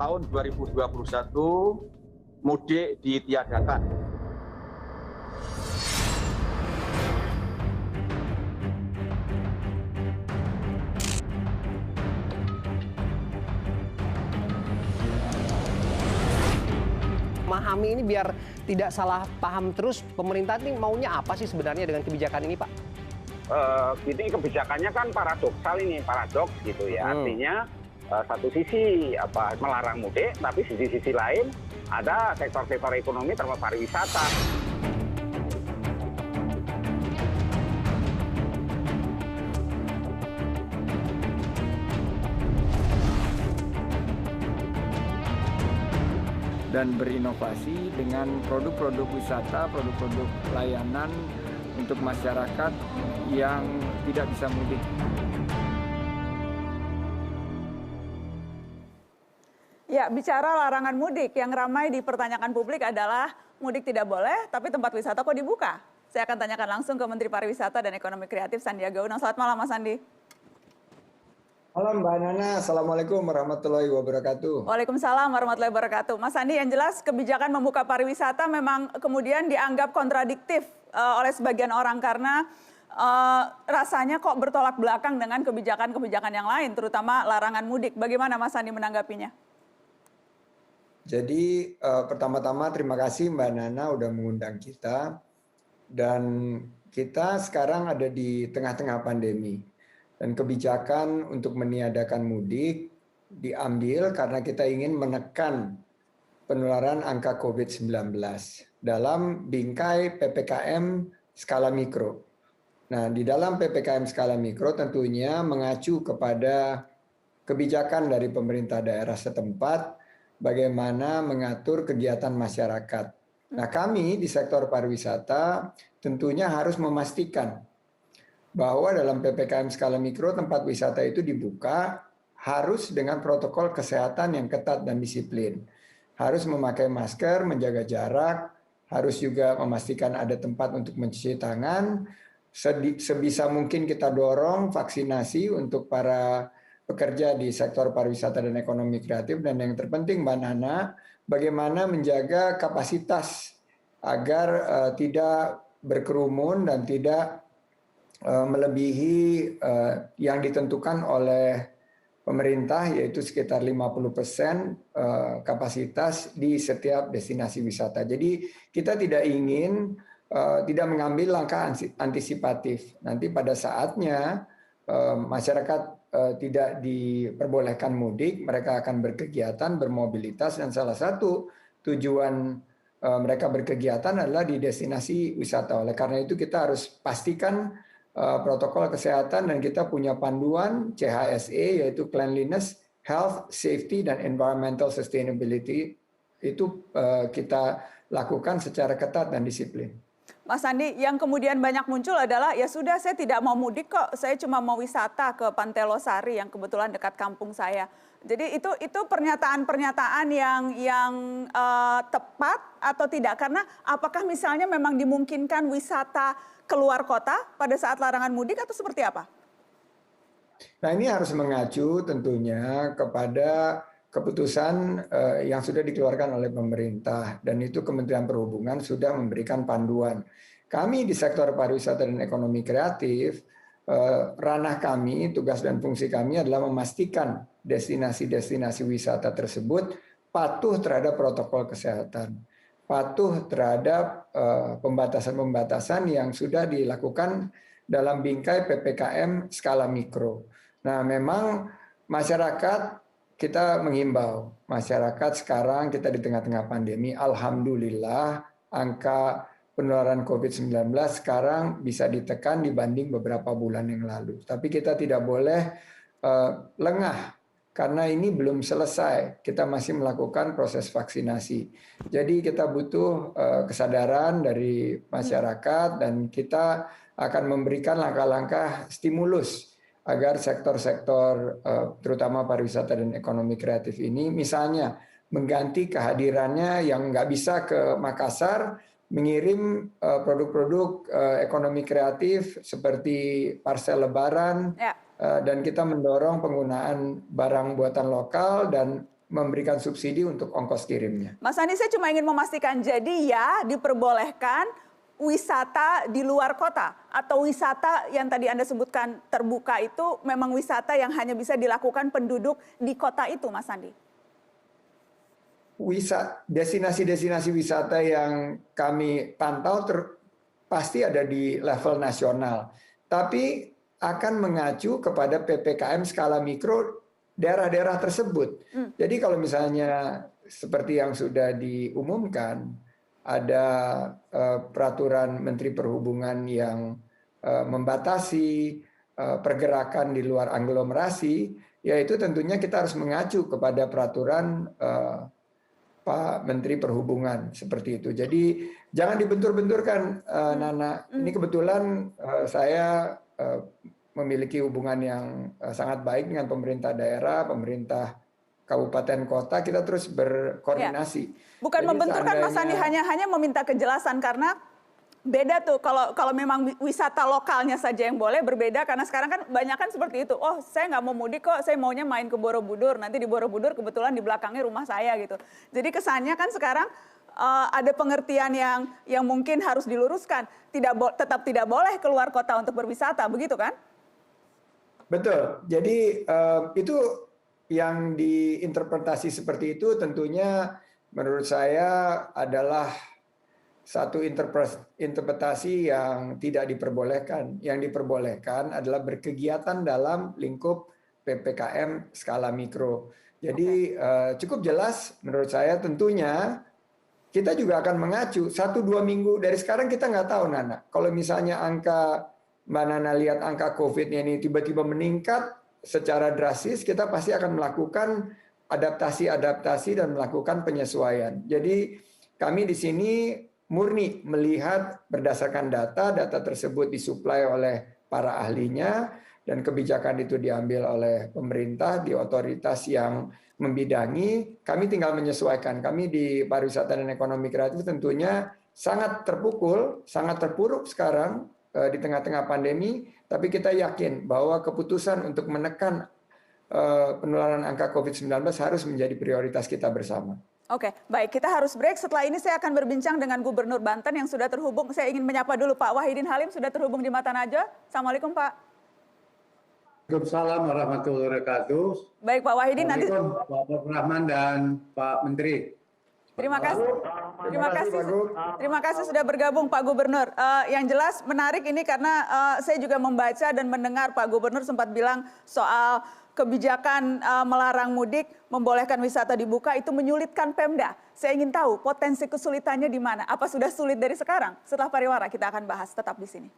tahun 2021 mudik ditiadakan. Memahami ini biar tidak salah paham terus, pemerintah ini maunya apa sih sebenarnya dengan kebijakan ini, Pak? Ini kebijakannya kan paradoksal ini, paradoks gitu ya. Artinya satu sisi melarang mudik, tapi di sisi lain ada sektor-sektor ekonomi termasuk pariwisata. Dan berinovasi dengan produk-produk wisata, produk-produk layanan untuk masyarakat yang tidak bisa mudik. Ya, bicara larangan mudik, yang ramai dipertanyakan publik adalah mudik tidak boleh, tapi tempat wisata kok dibuka? Saya akan tanyakan langsung ke Menteri Pariwisata dan Ekonomi Kreatif Sandiaga Uno. Selamat malam, Mas Sandi. Malam Mbak Nana, Assalamualaikum warahmatullahi wabarakatuh. Waalaikumsalam warahmatullahi wabarakatuh. Mas Sandi, yang jelas kebijakan membuka pariwisata memang kemudian dianggap kontradiktif oleh sebagian orang karena rasanya kok bertolak belakang dengan kebijakan-kebijakan yang lain, terutama larangan mudik. Bagaimana Mas Sandi menanggapinya? Jadi pertama-tama terima kasih Mbak Nana udah mengundang kita. Dan kita sekarang ada di tengah-tengah pandemi. Dan kebijakan untuk meniadakan mudik diambil karena kita ingin menekan penularan angka COVID-19 dalam bingkai PPKM skala mikro. Nah, di dalam PPKM skala mikro tentunya mengacu kepada kebijakan dari pemerintah daerah setempat bagaimana mengatur kegiatan masyarakat. Nah, kami di sektor pariwisata tentunya harus memastikan bahwa dalam PPKM skala mikro tempat wisata itu dibuka harus dengan protokol kesehatan yang ketat dan disiplin. Harus memakai masker, menjaga jarak, harus juga memastikan ada tempat untuk mencuci tangan. Sebisa mungkin kita dorong vaksinasi untuk para pekerja di sektor pariwisata dan ekonomi kreatif. Dan yang terpenting Mbak Nana, bagaimana menjaga kapasitas agar tidak berkerumun dan tidak melebihi yang ditentukan oleh pemerintah, yaitu sekitar 50% kapasitas di setiap destinasi wisata. Jadi kita tidak ingin tidak mengambil langkah antisipatif. Nanti pada saatnya masyarakat tidak diperbolehkan mudik, mereka akan berkegiatan, bermobilitas, dan salah satu tujuan mereka berkegiatan adalah di destinasi wisata. Oleh karena itu kita harus pastikan protokol kesehatan dan kita punya panduan CHSE yaitu Cleanliness, Health, Safety, dan Environmental Sustainability. Itu kita lakukan secara ketat dan disiplin. Mas Sandi, yang kemudian banyak muncul adalah ya sudah saya tidak mau mudik kok, saya cuma mau wisata ke Pantai Losari yang kebetulan dekat kampung saya. Jadi itu pernyataan-pernyataan yang tepat atau tidak? Karena apakah misalnya memang dimungkinkan wisata keluar kota pada saat larangan mudik atau seperti apa? Nah, ini harus mengacu tentunya kepada keputusan yang sudah dikeluarkan oleh pemerintah, dan itu Kementerian Perhubungan sudah memberikan panduan. Kami di sektor pariwisata dan ekonomi kreatif, ranah kami, tugas dan fungsi kami adalah memastikan destinasi-destinasi wisata tersebut patuh terhadap protokol kesehatan, patuh terhadap pembatasan-pembatasan yang sudah dilakukan dalam bingkai PPKM skala mikro. Nah, memang masyarakat, kita menghimbau masyarakat sekarang kita di tengah-tengah pandemi, alhamdulillah angka penularan COVID-19 sekarang bisa ditekan dibanding beberapa bulan yang lalu. Tapi kita tidak boleh lengah karena ini belum selesai. Kita masih melakukan proses vaksinasi. Jadi kita butuh kesadaran dari masyarakat dan kita akan memberikan langkah-langkah stimulus agar sektor-sektor terutama pariwisata dan ekonomi kreatif ini misalnya mengganti kehadirannya yang nggak bisa ke Makassar, mengirim produk-produk ekonomi kreatif seperti parsel lebaran, dan kita mendorong penggunaan barang buatan lokal dan memberikan subsidi untuk ongkos kirimnya. Mas Andi, saya cuma ingin memastikan, jadi ya diperbolehkan wisata di luar kota atau wisata yang tadi Anda sebutkan terbuka itu memang wisata yang hanya bisa dilakukan penduduk di kota itu, Mas Andi? Destinasi-destinasi wisata yang kami pantau pasti ada di level nasional, tapi akan mengacu kepada PPKM skala mikro daerah-daerah tersebut. Jadi kalau misalnya seperti yang sudah diumumkan, ada peraturan Menteri Perhubungan yang membatasi pergerakan di luar aglomerasi, yaitu tentunya kita harus mengacu kepada peraturan Pak Menteri Perhubungan seperti itu. Jadi jangan dibentur-benturkan, Nana. Ini kebetulan saya memiliki hubungan yang sangat baik dengan pemerintah daerah, pemerintah kabupaten kota. Kita terus berkoordinasi. Ya. Bukan jadi membenturkan, Mas Andi, hanya meminta kejelasan karena beda tuh kalau memang wisata lokalnya saja yang boleh, berbeda karena sekarang kan banyak kan seperti itu. Oh, saya nggak mau mudik kok, saya maunya main ke Borobudur. Nanti di Borobudur kebetulan di belakangnya rumah saya gitu. Jadi kesannya kan sekarang ada pengertian yang mungkin harus diluruskan. Tetap tidak boleh keluar kota untuk berwisata, begitu kan? Betul. Jadi itu yang diinterpretasi seperti itu tentunya menurut saya adalah satu interpretasi yang tidak diperbolehkan. Yang diperbolehkan adalah berkegiatan dalam lingkup PPKM skala mikro. Jadi cukup jelas menurut saya tentunya kita juga akan mengacu 1-2 minggu dari sekarang kita nggak tahu, Nana. Kalau misalnya Mbak Nana lihat angka COVID-nya ini tiba-tiba meningkat secara drastis, kita pasti akan melakukan adaptasi dan melakukan penyesuaian. Jadi kami di sini murni melihat berdasarkan data tersebut disuplai oleh para ahlinya dan kebijakan itu diambil oleh pemerintah di otoritas yang membidangi. Kami tinggal menyesuaikan. Kami di pariwisata dan ekonomi kreatif tentunya sangat terpukul, sangat terpuruk sekarang di tengah-tengah pandemi, tapi kita yakin bahwa keputusan untuk menekan penularan angka COVID-19 harus menjadi prioritas kita bersama. Oke, baik. Kita harus break. Setelah ini saya akan berbincang dengan Gubernur Banten yang sudah terhubung. Saya ingin menyapa dulu Pak Wahidin Halim, sudah terhubung di Mata Najwa. Assalamualaikum Pak. Waalaikumsalam warahmatullahi wabarakatuh. Baik Pak Wahidin, nanti. Pak Rahman dan Pak Menteri. Terima kasih sudah bergabung Pak Gubernur. Yang jelas menarik ini karena saya juga membaca dan mendengar Pak Gubernur sempat bilang soal kebijakan melarang mudik, membolehkan wisata dibuka itu menyulitkan Pemda. Saya ingin tahu potensi kesulitannya di mana. Apa sudah sulit dari sekarang? Setelah pariwara kita akan bahas, tetap di sini.